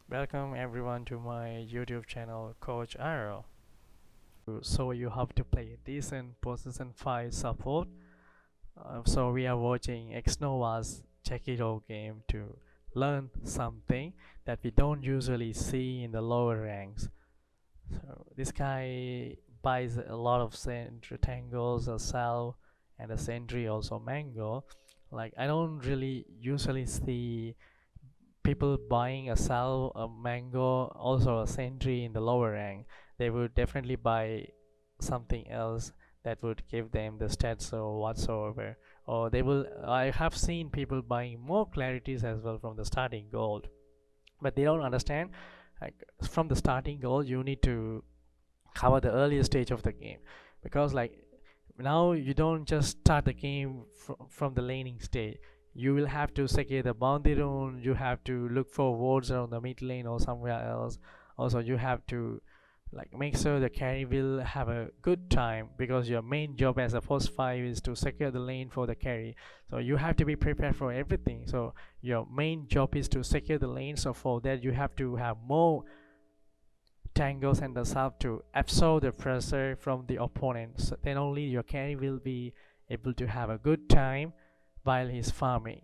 Welcome everyone to my YouTube channel Coach Arrow. So you have to play a decent position 5 support. So we are watching xNova's Jakiro game to learn something that we don't usually see in the lower ranks. So this guy buys a lot of tangles, a salve, and a sentry also mango. Like I don't really usually see people buying a salve, a mango, also a sentry in the lower rank. They would definitely buy something else that would give them the stats or whatsoever. Or they will. I have seen people buying more clarities as well from the starting gold, but they don't understand. Like from the starting gold, you need to cover the earlier stage of the game, because like now you don't just start the game from the laning stage. You will have to secure the boundary rune, you have to look for wards around the mid lane or somewhere else. Also you have to like make sure the carry will have a good time, because your main job as a post 5 is to secure the lane for the carry. So you have to be prepared for everything. So your main job is to secure the lane, so for that you have to have more tangles and the sub to absorb the pressure from the opponent. So then only your carry will be able to have a good time while he's farming.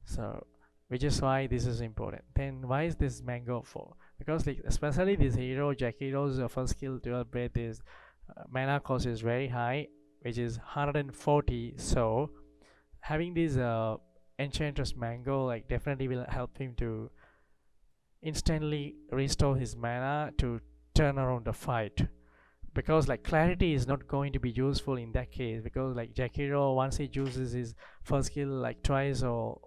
So which is why this is important. Then why is this mango for? Because like, especially this hero Jakiro's first skill dual breath is mana cost is very high, which is 140. So having this enchantress mango like definitely will help him to instantly restore his mana to turn around the fight. Because like clarity is not going to be useful in that case, because like Jakiro, once he uses his first skill like twice or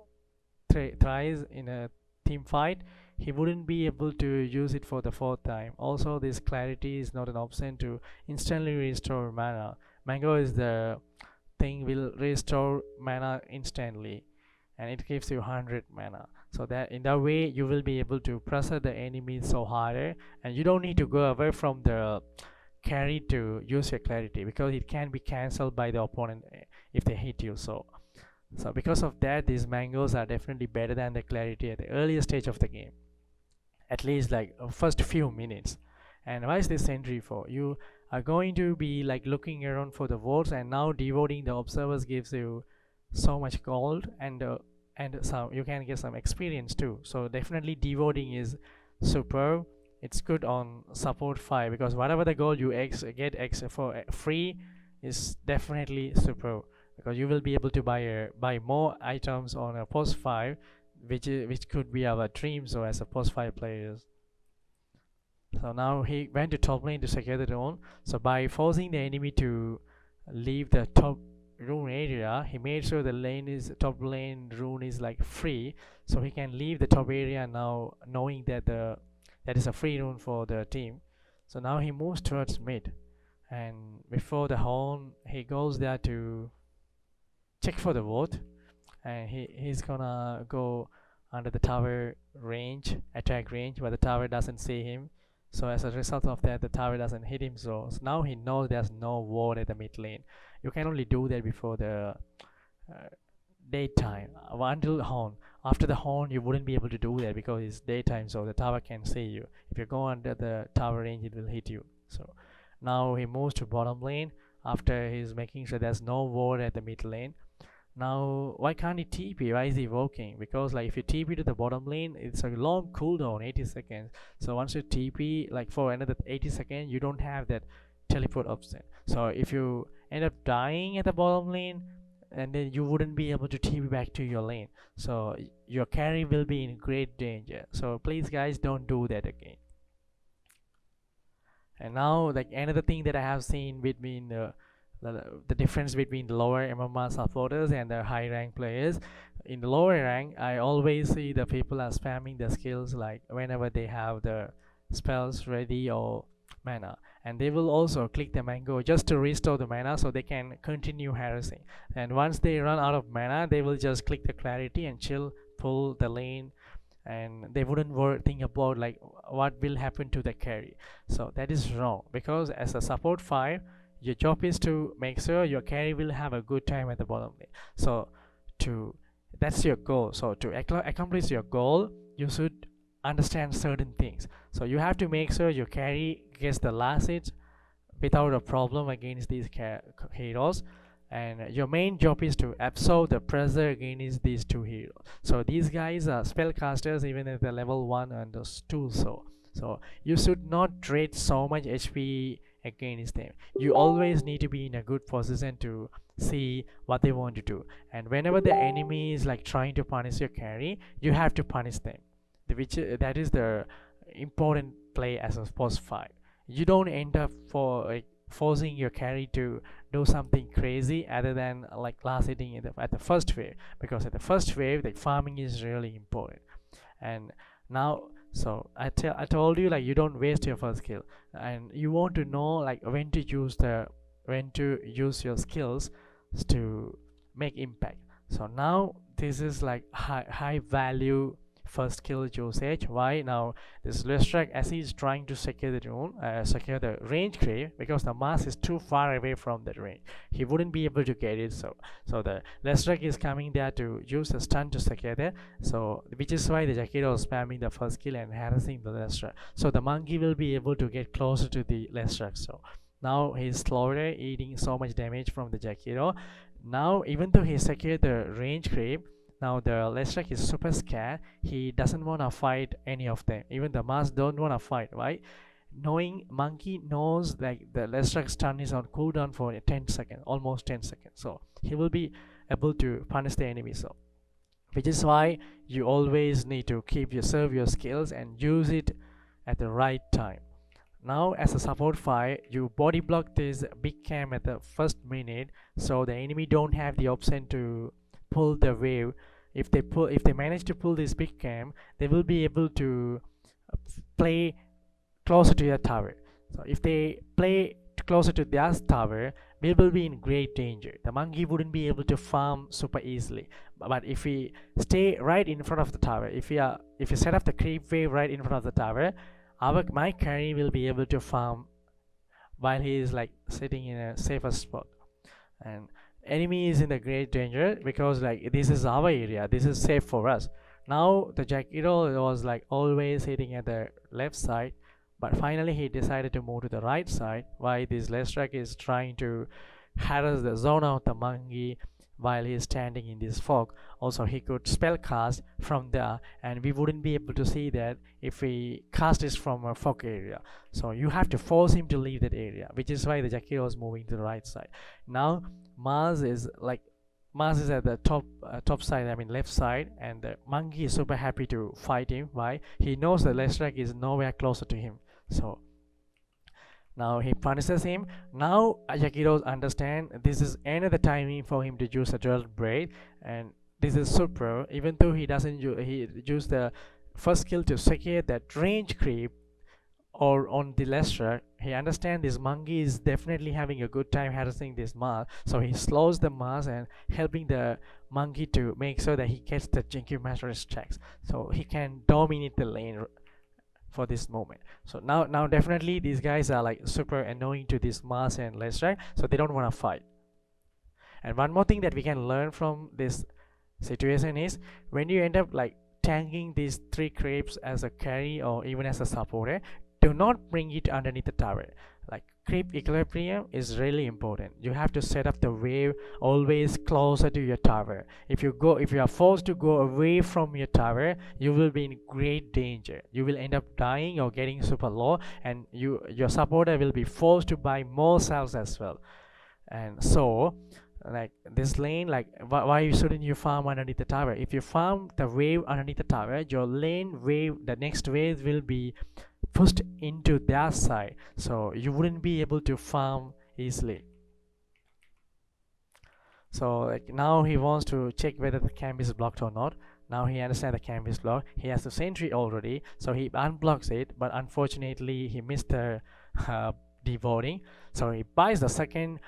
thrice in a team fight, he wouldn't be able to use it for the fourth time. Also this clarity is not an option to instantly restore mana. Mango is the thing will restore mana instantly, and it gives you 100 mana. So that in that way you will be able to pressure the enemy so harder, and you don't need to go away from the carry to use your clarity, because it can be cancelled by the opponent if they hit you. So because of that, these mangoes are definitely better than the clarity at the earlier stage of the game, at least like first few minutes. And why is this sentry for? You are going to be like looking around for the wards, and now devoting the observers gives you so much gold, and some you can get some experience too. So definitely devoting is superb. It's good on support 5, because whatever the goal you get X for free is definitely superb, because you will be able to buy more items on a post 5, which could be our dream. So as a post 5 players. So now he went to top lane to secure the drone. So by forcing the enemy to leave the top rune area, he made sure the top lane rune is like free, so he can leave the top area now, knowing that that is a free rune for the team. So now he moves towards mid, and before the horn he goes there to check for the vote, and he's gonna go under the tower range, attack range, but the tower doesn't see him. So as a result of that, the tower doesn't hit him. So now he knows there's no ward at the mid lane. You can only do that before the daytime, until horn. After the horn you wouldn't be able to do that, because it's daytime, so the tower can see you. If you go under the tower range, it will hit you. So now he moves to bottom lane after he's making sure there's no ward at the mid lane. Now why can't he TP? Why is he walking? Because like if you TP to the bottom lane, it's a long cooldown, 80 seconds. So once you TP like for another 80 seconds, you don't have that teleport option. So if you end up dying at the bottom lane, and then you wouldn't be able to TP back to your lane, so your carry will be in great danger. So please guys, don't do that again. And now like another thing that I have seen between the difference between the lower MMR supporters and the high rank players. In the lower rank, I always see the people are spamming the skills like whenever they have the spells ready or mana, and they will also click the mango just to restore the mana so they can continue harassing. And once they run out of mana, they will just click the clarity and chill, pull the lane, and they wouldn't think about like what will happen to the carry. So that is wrong, because as a support 5, your job is to make sure your carry will have a good time at the bottom lane. So to that's your goal. So to accomplish your goal, you should understand certain things. So you have to make sure your carry gets the last hit without a problem against these heroes, and your main job is to absorb the pressure against these two heroes. So these guys are spellcasters even at the level 1 and 2. So you should not trade so much HP against them. You always need to be in a good position to see what they want to do, and whenever the enemy is like trying to punish your carry, you have to punish them, which that is the important play as a boss fight. You don't end up forcing your carry to do something crazy other than like last hitting at the first wave, because at the first wave the farming is really important. And now, so I told you, like, you don't waste your first skill, and you want to know like when to use your skills to make impact. So now this is like high value first skill usage. Why? Now this Lestrak, as he's trying to secure the rune, secure the range creep, because the mass is too far away from that range, he wouldn't be able to get it. So the Lestrak is coming there to use the stun to secure there. So which is why the Jakiro is spamming the first skill and harassing the Lestrak. So the monkey will be able to get closer to the Lestrak. So now he's slower, eating so much damage from the Jakiro. Now even though he secured the range creep, now the Lestrak is super scared. He doesn't want to fight any of them. Even the Mars don't want to fight, right? Knowing monkey knows like the Lestrak stun is on cooldown for 10 seconds, almost 10 seconds. So he will be able to punish the enemy. So which is why you always need to serve your skills and use it at the right time. Now as a support fight, you body block this big cam at the first minute, so the enemy don't have the option to pull the wave. If they manage to pull this big cam, they will be able to play closer to your tower. So if they play closer to their tower, we will be in great danger. The monkey wouldn't be able to farm super easily. But if we stay right in front of the tower, if we set up the creep wave right in front of the tower, my carry will be able to farm while he is like sitting in a safer spot. And enemy is in the great danger, because like this is our area, this is safe for us. Now the Jakiro was like always hitting at the left side, but finally he decided to move to the right side, while this Lestrak is trying to harass the zone out the monkey while he is standing in this fog. Also he could spell cast from there, and we wouldn't be able to see that if we cast this from a fog area. So you have to force him to leave that area, which is why the Jakiro is moving to the right side. Now Mars is at the top side, I mean left side, and the monkey is super happy to fight him. Why? He knows the Lestrak is nowhere closer to him. So now he punishes him. Now Jakiro understand this is another timing for him to use a dual braid, and this is super. Even though he doesn't he use the first skill to secure that range creep or on the Lestrak, he understands this monkey is definitely having a good time harassing this Mars. So he slows the Mars and helping the monkey to make sure that he gets the Jinky Master stacks, so he can dominate the lane for this moment. So now definitely these guys are like super annoying to this Mars and Lestrak, so they don't want to fight. And one more thing that we can learn from this situation is, when you end up like tanking these 3 creeps as a carry or even as a supporter, do not bring it underneath the tower. Like creep equilibrium is really important. You have to set up the wave always closer to your tower. If you are forced to go away from your tower, you will be in great danger. You will end up dying or getting super low, and your supporter will be forced to buy more cells as well. And so like this lane, like why shouldn't you farm underneath the tower? If you farm the wave underneath the tower, your lane wave, the next wave will be pushed into their side, so you wouldn't be able to farm easily. So like now he wants to check whether the camp is blocked or not. Now he understands the camp is blocked. He has the sentry already, so he unblocks it, but unfortunately he missed the devoting. So he buys the second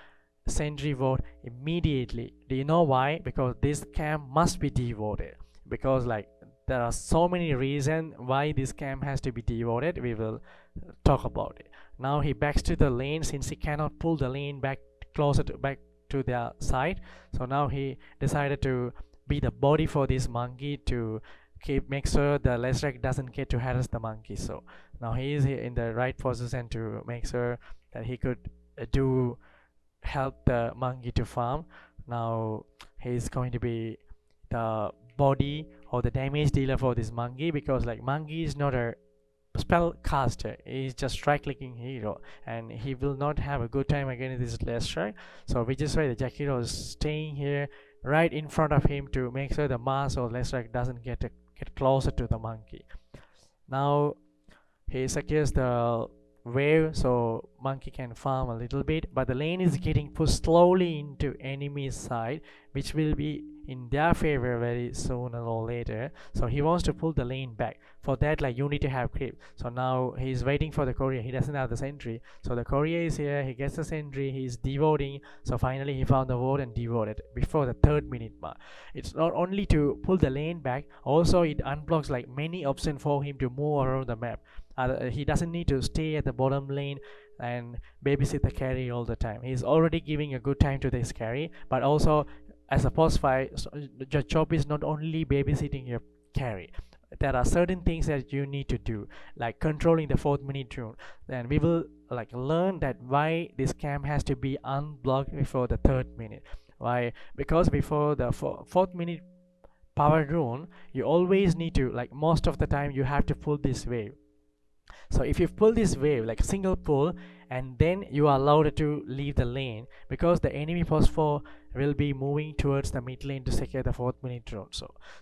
sentry vote immediately. Do you know why? Because this camp must be devoted, because like there are so many reasons why this camp has to be devoted. We will talk about it. Now he backs to the lane, since he cannot pull the lane back to their side. So now he decided to be the body for this monkey to make sure the Leshrac doesn't get to harass the monkey. So now he is in the right position to make sure that he could do help the monkey to farm. Now he's going to be the body or the damage dealer for this monkey, because like monkey is not a spell caster, he's just right clicking hero, and he will not have a good time against this Leshrac. So which is why the jakiro is staying here right in front of him to make sure the Mars or Leshrac doesn't get closer to the monkey. Now he secures the wave so monkey can farm a little bit, but the lane is getting pushed slowly into enemy side, which will be in their favor very sooner or later. So he wants to pull the lane back. For that, like, you need to have creep. So now he's waiting for the courier. He doesn't have the sentry, so the courier is here. He gets the sentry, he's devoting. So finally he found the ward and devoted before the 3rd minute mark. It's not only to pull the lane back, also it unblocks like many options for him to move around the map. He doesn't need to stay at the bottom lane and babysit the carry all the time. He's already giving a good time to this carry, but also as a post fight, so your job is not only babysitting your carry. There are certain things that you need to do, like controlling the 4th minute rune. Then we will like learn that why this camp has to be unblocked before the 3rd minute. Why? Because before the 4th minute power rune, you always need to, like, most of the time you have to pull this wave. So if you pull this wave like single pull, and then you are allowed to leave the lane, because the enemy post 4 will be moving towards the mid lane to secure the 4th minute rune.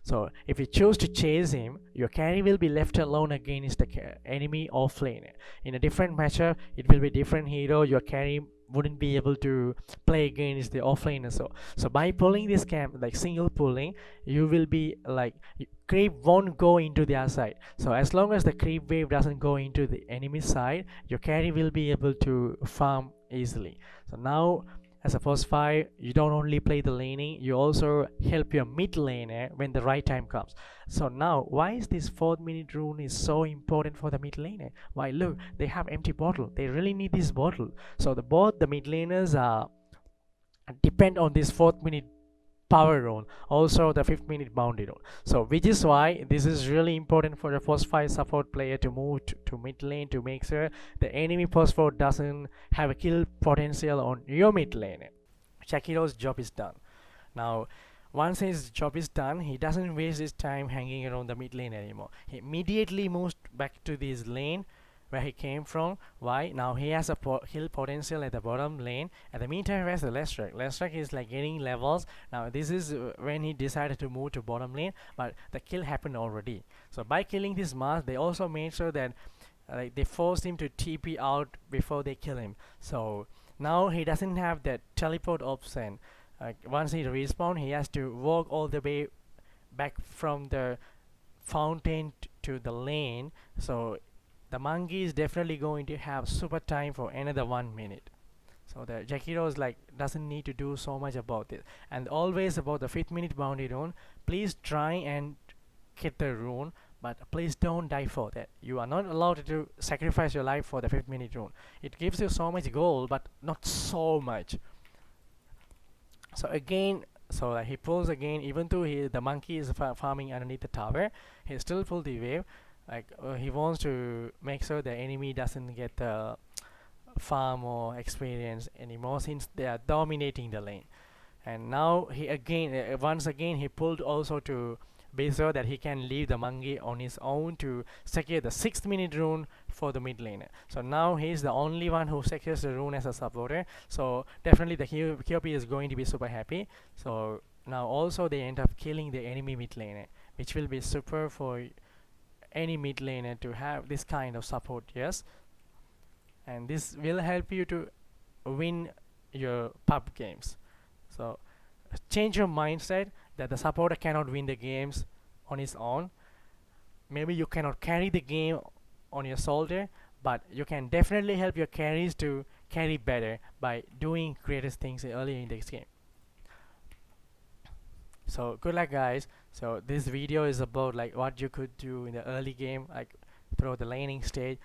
So if you choose to chase him, your carry will be left alone against the enemy off lane. In a different matchup, it will be different hero. Your carry wouldn't be able to play against the offlaner. So by pulling this camp, like single pulling, you will be like, creep won't go into their side. So as long as the creep wave doesn't go into the enemy side, your carry will be able to farm easily. So now as a post 5, you don't only play the laning, you also help your mid laner when the right time comes. So now, why is this 4th minute rune is so important for the mid laner? Why, look, they have empty bottle. They really need this bottle. So both the mid laners depend on this 4th minute power rune, also the 5th minute bounty rune. So which is why this is really important for the post 5 support player to move to mid lane to make sure the enemy post 4 doesn't have a kill potential on your mid lane. Jakiro's job is done. Now once his job is done, he doesn't waste his time hanging around the mid lane anymore. He immediately moves back to this lane where he came from. Why? Now he has a kill potential at the bottom lane. At the meantime, where's the Leshrac? Leshrac is like getting levels. Now this is when he decided to move to bottom lane, but the kill happened already. So by killing this Mars, they also made sure that like they forced him to TP out before they kill him. So now he doesn't have that teleport option. Once he respawn, he has to walk all the way back from the fountain to the lane. So the monkey is definitely going to have super time for another 1 minute. So the jakiro is like doesn't need to do so much about it. And always about the 5th minute bounty rune, please try and get the rune, but please don't die for that. You are not allowed to sacrifice your life for the 5th minute rune. It gives you so much gold, but not so much. So again, so like he pulls again, even though the monkey is farming underneath the tower, he still pull the wave. Like he wants to make sure the enemy doesn't get the farm or experience anymore, since they are dominating the lane. And now he again, once again, he pulled also to be sure that he can leave the monkey on his own to secure the 6th minute rune for the mid laner. So now he's the only one who secures the rune as a supporter. So definitely the QP is going to be super happy. So now also they end up killing the enemy mid laner, which will be super for any mid laner to have this kind of support. Yes, and this will help you to win your pub games. So change your mindset that the supporter cannot win the games on his own. Maybe you cannot carry the game on your soldier, but you can definitely help your carries to carry better by doing greatest things early in this game. So good luck, guys. So this video is about like what you could do in the early game, like through the laning stage,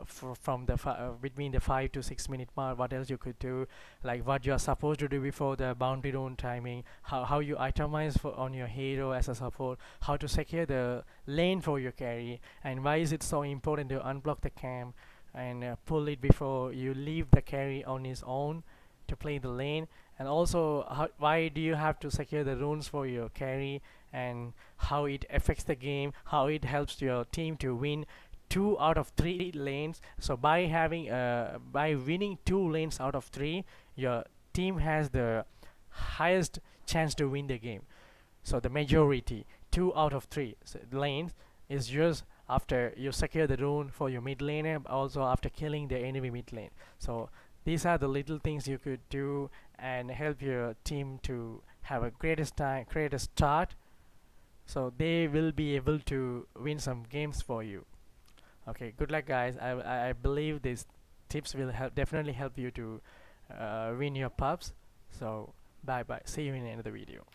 from the between the 5 to 6 minute mark. What else you could do, like what you are supposed to do before the boundary zone timing, how you itemize for on your hero as a support, how to secure the lane for your carry, and why is it so important to unblock the camp and pull it before you leave the carry on his own to play the lane. And also why do you have to secure the runes for your carry, and how it affects the game, how it helps your team to win 2 out of 3 lanes. So by winning 2 lanes out of 3, your team has the highest chance to win the game. So the majority, 2 out of 3 lanes, is yours after you secure the rune for your mid lane, also after killing the enemy mid lane. So these are the little things you could do and help your team to have a greatest start, so they will be able to win some games for you. Okay, good luck guys. I believe these tips will definitely help you to win your pubs. So bye bye, see you in another video.